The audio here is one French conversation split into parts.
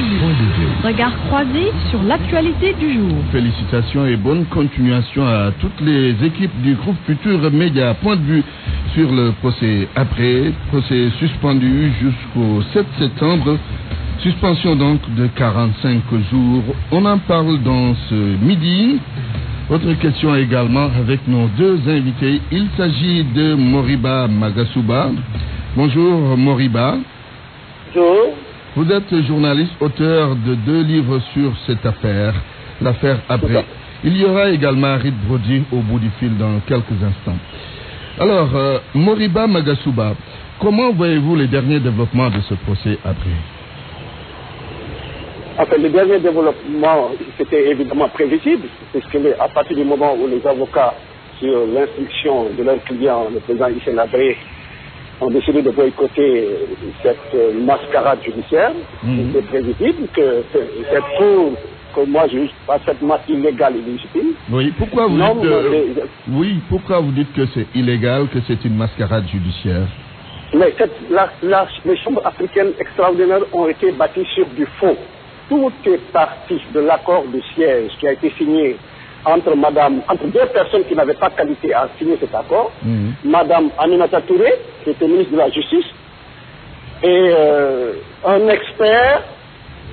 vue. Regard croisé sur l'actualité du jour. Félicitations et bonne continuation à toutes les équipes du groupe Futur Média. Point de vue sur le procès après, procès suspendu jusqu'au 7 septembre. Suspension donc de 45 jours. On en parle dans ce midi. Autre question également avec nos deux invités. Il s'agit de Moriba Magasuba. Bonjour Moriba. Bonjour. Vous êtes journaliste, auteur de 2 livres sur cette affaire, l'affaire après. Il y aura également Reed Brody au bout du fil dans quelques instants. Alors, Moriba Magasuba, comment voyez-vous les derniers développements de ce procès après? Enfin, le dernier développement, c'était évidemment prévisible, puisque à partir du moment où les avocats, sur l'instruction de leur client, le président Hissène Habré, ont décidé de boycotter cette mascarade judiciaire, c'était prévisible que cette cour, que moi je juge parfaitement illégale et légitime. Oui, pourquoi vous dites que c'est illégal, que c'est une mascarade judiciaire? Mais les chambres africaines extraordinaires ont été bâties sur du faux. Tout est parti de l'accord de siège qui a été signé entre 2 personnes qui n'avaient pas qualité à signer cet accord, Madame Aminata Touré, qui était ministre de la Justice, et un expert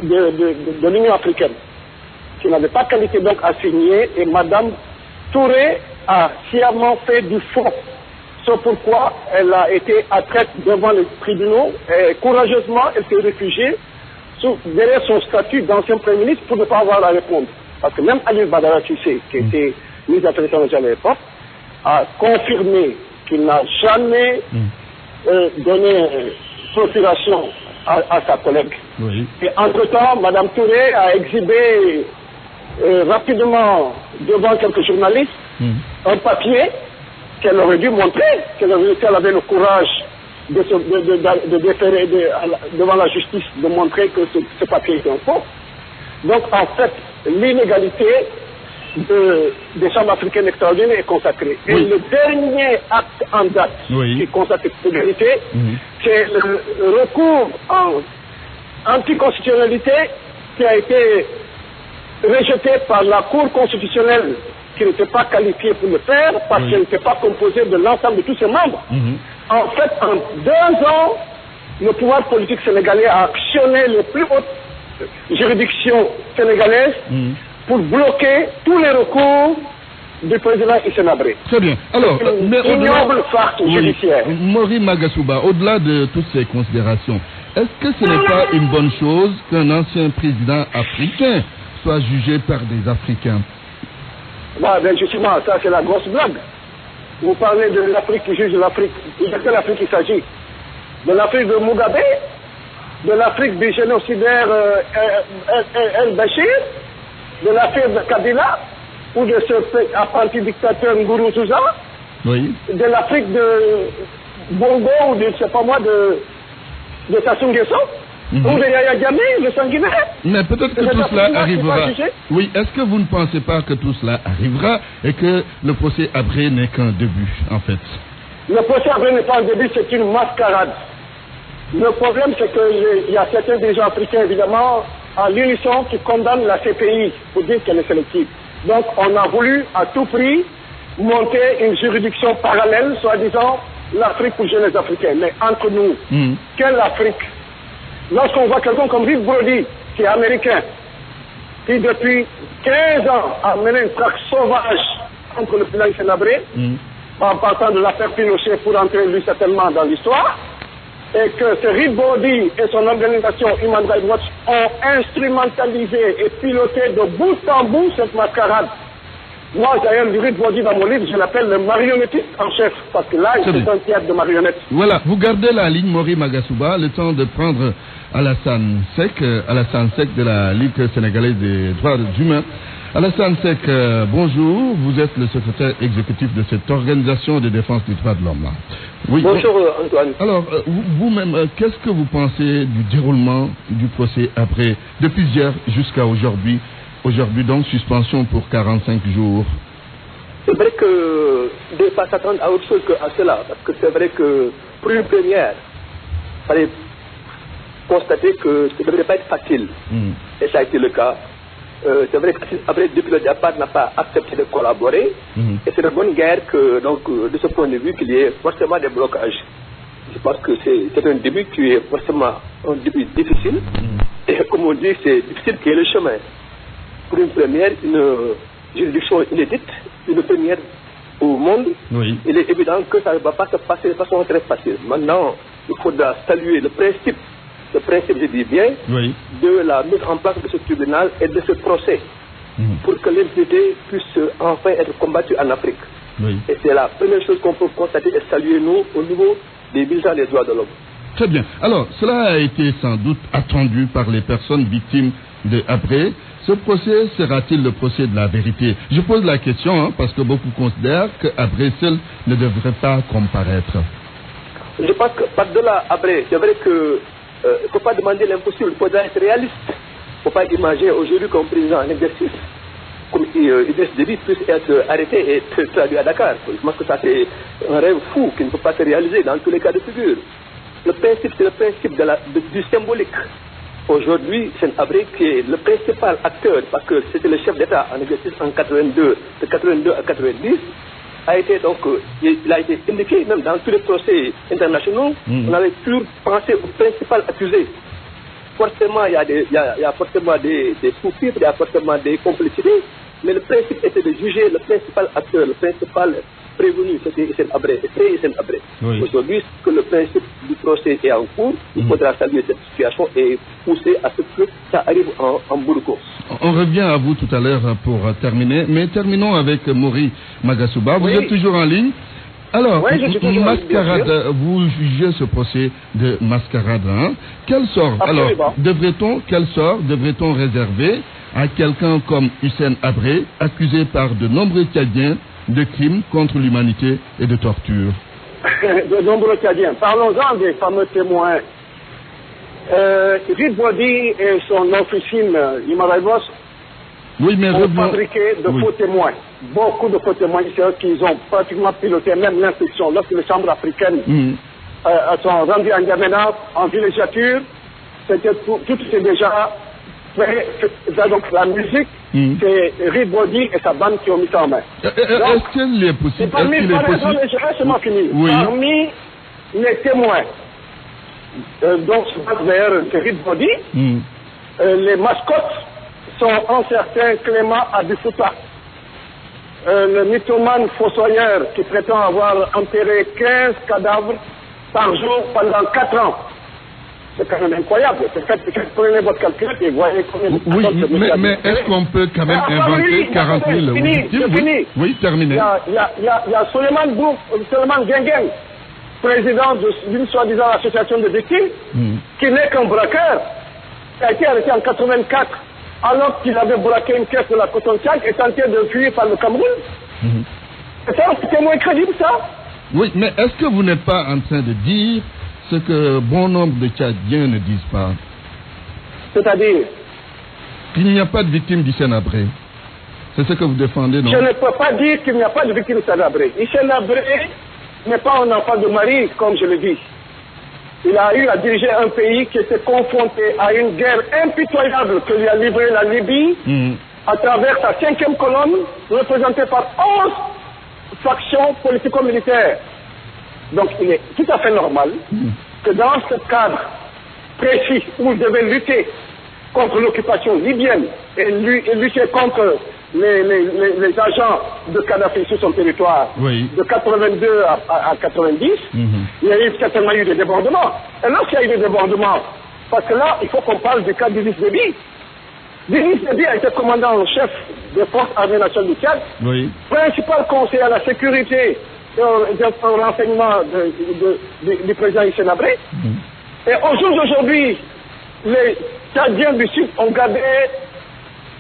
de l'Union africaine, qui n'avait pas qualité donc à signer, et Madame Touré a sciemment fait du faux. C'est pourquoi elle a été attraite devant les tribunaux, et courageusement elle s'est réfugiée derrière son statut d'ancien Premier ministre pour ne pas avoir à répondre. Parce que même Ali Badara Cissé, qui était ministre des Affaires étrangères à l'époque, a confirmé qu'il n'a jamais donné procuration à sa collègue. Oui. Et entre-temps, Mme Touré a exhibé rapidement devant quelques journalistes un papier qu'elle aurait dû montrer, qu'elle avait le courage de déférer devant la justice, de montrer que ce papier était un faux. Donc en fait, l'inégalité des chambres africaines extraordinaires est consacrée. Et le dernier acte en date qui consacre cette égalité, c'est le recours en anticonstitutionnalité qui a été rejeté par la Cour constitutionnelle, qui n'était pas qualifiée pour le faire parce qu'elle n'était pas composée de l'ensemble de tous ses membres. En fait, en 2 ans, le pouvoir politique sénégalais a actionné les plus hautes juridictions sénégalaises pour bloquer tous les recours du président Hissène Habré. Très bien. Alors, mais ignoble farce judiciaire. Mori Magasuba, au-delà de toutes ces considérations, est-ce que ce n'est pas une bonne chose qu'un ancien président africain soit jugé par des Africains? Ben justement, ça c'est la grosse blague. Vous parlez de l'Afrique qui juge l'Afrique. De quelle Afrique il s'agit? De l'Afrique de Mugabe? De l'Afrique du génocidaire El-Bashir? De l'Afrique de Kabila? Ou de ce apprenti dictateur Ngurunziza? Oui. De l'Afrique de Bongo ou de, je sais pas moi, de Sassou Nguesso? Ou de Yaya Jammeh, le sanguinaire? Mais peut-être que tout cela arrivera. Oui, est-ce que vous ne pensez pas que tout cela arrivera et que le procès Habré n'est qu'un début, en fait? Le procès Habré n'est pas un début, c'est une mascarade. Le problème, c'est qu'il y a certains dirigeants africains, évidemment, à l'unisson, qui condamnent la CPI pour dire qu'elle est sélective. Donc, on a voulu, à tout prix, monter une juridiction parallèle, soi-disant l'Afrique pour jeunes africains. Mais entre nous, quelle Afrique? Lorsqu'on voit quelqu'un comme Reed Brody, qui est américain, qui depuis 15 ans a mené une traque sauvage contre le président Hissène Habré, en partant de l'affaire Pinochet pour entrer lui certainement dans l'histoire, et que ce Reed Brody et son organisation Human Rights Watch ont instrumentalisé et piloté de bout en bout cette mascarade. Moi, d'ailleurs, le Reed Brody dans mon livre, je l'appelle le marionnettiste en chef, parce que là, c'est un théâtre de marionnettes. Voilà, vous gardez la ligne Mori Magasuba, le temps de prendre Alassane Seck de la Ligue sénégalaise des droits humains. Alassane Seck, bonjour, vous êtes le secrétaire exécutif de cette organisation de défense des droits de l'homme. Oui, bonjour Antoine. Alors, vous-même, qu'est-ce que vous pensez du déroulement du procès après, depuis hier jusqu'à aujourd'hui? Aujourd'hui, donc, suspension pour 45 jours. C'est vrai que il ne faut pas s'attendre à autre chose qu'à cela, parce que c'est vrai que pour une première, il fallait constaté que ça ne devrait pas être facile. Et ça a été le cas. C'est vrai qu'après, depuis le départ, n'a pas accepté de collaborer. Et c'est de bonne guerre que, donc, de ce point de vue, qu'il y ait forcément des blocages. Je pense que c'est un début qui est forcément un début difficile. Et comme on dit, c'est difficile qui est le chemin. Pour une première, une juridiction inédite, une première au monde, il est évident que ça ne va pas se passer de façon très facile. Maintenant, il faudra saluer le principe, je dis bien, de la mise en place de ce tribunal et de ce procès, pour que l'impunité puisse enfin être combattue en Afrique. Et c'est la première chose qu'on peut constater et saluer nous au niveau des militants des droits de l'homme. Très bien. Alors, cela a été sans doute attendu par les personnes victimes de Habré. Ce procès sera-t-il le procès de la vérité? Je pose la question parce que beaucoup considèrent que Habré seul ne devrait pas comparaître. Je pense que par-delà Habré, c'est vrai que il ne faut pas demander l'impossible, il faudra être réaliste. Il ne faut pas imaginer aujourd'hui qu'un président en exercice comme Idriss Déby puisse être arrêté et traduit à Dakar. Je pense que ça c'est un rêve fou qui ne peut pas se réaliser dans tous les cas de figure. Le principe, c'est le principe du symbolique. Aujourd'hui, c'est Habré qui est le principal acteur, parce que c'était le chef d'État en exercice en 82, de 82 à 90, il a été indiqué même dans tous les procès internationaux. On avait toujours pensé au principal accusé. Forcément, il y a forcément des sous-fifres, il y a forcément des complicités, mais le principe était de juger le principal acteur, le principal prévenu, c'était Hissène Habré. Aujourd'hui, que le principe du procès est en cours, il faudra saluer cette situation et pousser à ce que ça arrive en bout de course. On revient à vous tout à l'heure pour terminer, mais terminons avec Maury Magasuba. Vous êtes toujours en ligne. Alors, Mascarade, vous jugez ce procès de Mascarade. Quel sort devrait-on réserver à quelqu'un comme Hissène Habré, accusé par de nombreux Tchadiens de crimes contre l'humanité et de torture? De nombreux Tchadiens. Parlons-en des fameux témoins. Ribodi et son officine Imarayvos ont fabriqué de faux témoins. Beaucoup de faux témoins qui ont pratiquement piloté même l'instruction. Lorsque les chambres africaines sont rendues en N'Djamena, en villégiature, tout était déjà fait. Donc la musique, c'est Ribodi et sa bande qui ont mis ça en main. Est-ce qu'il est possible? Parmi les témoins, donc vers Ribodi, les mascottes sont un certain Clément Abifouta, le mythomane fossoyeur qui prétend avoir enterré 15 cadavres par jour pendant 4 ans. C'est quand même incroyable. Prenez votre calculette et voyez combien de personnes... Mais est-ce qu'on peut quand même inventer 40 000 victimes? Oui, terminé. Il y a Suleiman Gengen, président d'une soi-disant association de victimes, qui n'est qu'un braqueur, qui a été arrêté en 84, alors qu'il avait braqué une caisse de la Coton-Tchad et tenté de fuir par le Cameroun. C'est un témoin crédible, ça? Oui, mais est-ce que vous n'êtes pas en train de dire ce que bon nombre de Tchadiens ne disent pas? C'est-à-dire? Qu'il n'y a pas de victime d'Hissène Habré. C'est ce que vous défendez, non? Je ne peux pas dire qu'il n'y a pas de victime d'Hissène Habré. Hissène Habré n'est pas un enfant de Marie, comme je le dis. Il a eu à diriger un pays qui était confronté à une guerre impitoyable que lui a livrée la Libye à travers sa 5e colonne, représentée par 11 factions politico-militaires. Donc il est tout à fait normal que dans ce cadre précis où il devait lutter contre l'occupation libyenne et lutter contre les agents de Kadhafi sur son territoire de 82 à 90, il y a certainement eu des débordements. Et lorsqu'il y a eu des débordements, parce que là, il faut qu'on parle du cas d'Idriss Déby. Idriss Déby a été commandant en chef des forces armées nationales du Tchad, principal conseiller à la sécurité et au renseignement du président Hissène Habré. Et au jour d'aujourd'hui, les Tchadiens du Sud ont gardé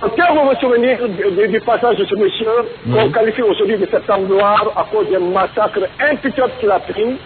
un terrible souvenir du passage de ce monsieur, qu'on qualifie aujourd'hui de septembre noir à cause d'un massacre impitoyable qu'il a pris.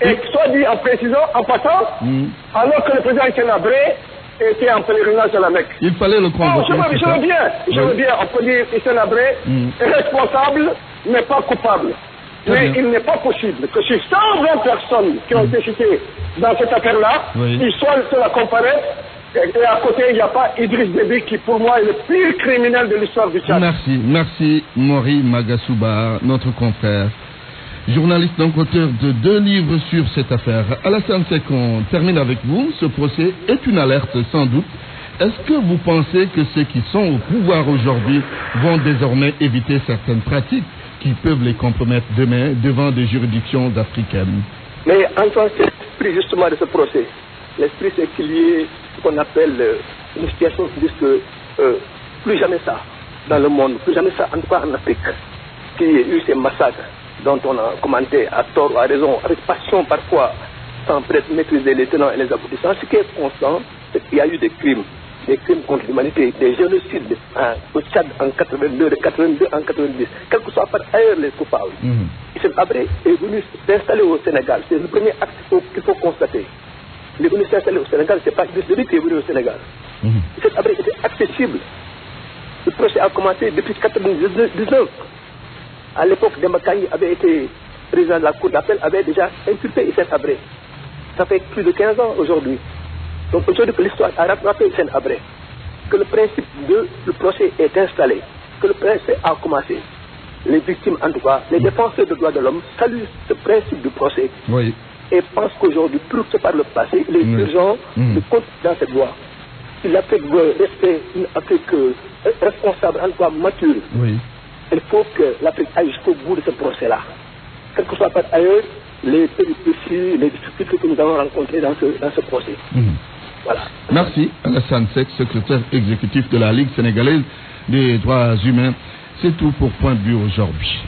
Et soit dit en précisant, en passant, alors que le président Hissène Habré était en pèlerinage à la Mecque. Il fallait le convoquer. Je veux bien, on peut dire Hissène Habré est responsable, mais pas coupable. Mais il n'est pas possible que sur 120 personnes qui ont été citées dans cette affaire-là, ils soient seuls à comparer. Et à côté, il n'y a pas Idriss Déby qui, pour moi, est le pire criminel de l'histoire du Tchad. Merci, Mori Magasuba, notre confrère. Journaliste, donc auteur de 2 livres sur cette affaire. Alassane Seck, on termine avec vous. Ce procès est une alerte, sans doute. Est-ce que vous pensez que ceux qui sont au pouvoir aujourd'hui vont désormais éviter certaines pratiques qui peuvent les compromettre demain devant des juridictions africaines? Mais Antoine, c'est l'esprit justement de ce procès. L'esprit, c'est qu'il y ait ce qu'on appelle une situation qui dit que plus jamais ça dans le monde, plus jamais ça, en tout cas en Afrique, qu'il y ait eu ces massacres dont on a commenté à tort ou à raison, avec passion parfois, sans peut-être maîtriser les tenants et les aboutissants. Ce qui est constant, c'est qu'il y a eu des crimes contre l'humanité, des génocides au Tchad en 82, de 82 en 90, quel que soit par ailleurs les coupables. Hissène Habré est venu s'installer au Sénégal. C'est le premier acte qu'il faut constater. Il est venu s'installer au Sénégal, c'est pas Idriss Déby qui est venu au Sénégal. Hissène Habré était accessible. Le procès a commencé depuis 1999. À l'époque, Demba Kandji avait été président de la Cour d'appel, avait déjà inculpé Hissène Habré. Ça fait plus de 15 ans aujourd'hui. Donc aujourd'hui que l'histoire a rattrapé Hissène Habré, que le principe du procès est installé, que le procès a commencé. Les victimes, en tout cas, les défenseurs des droits de l'homme saluent ce principe du procès et pensent qu'aujourd'hui, plus que par le passé, il est urgent de continuer dans cette voie. Si l'Afrique veut rester une Afrique responsable, en tout cas mature, il faut que l'Afrique aille jusqu'au bout de ce procès-là. Quel que soit par ailleurs les péripéties, les difficultés que nous avons rencontrées dans ce procès. Voilà. Merci Alassane Seck, secrétaire exécutif de la Ligue sénégalaise des droits humains. C'est tout pour Point de vue aujourd'hui.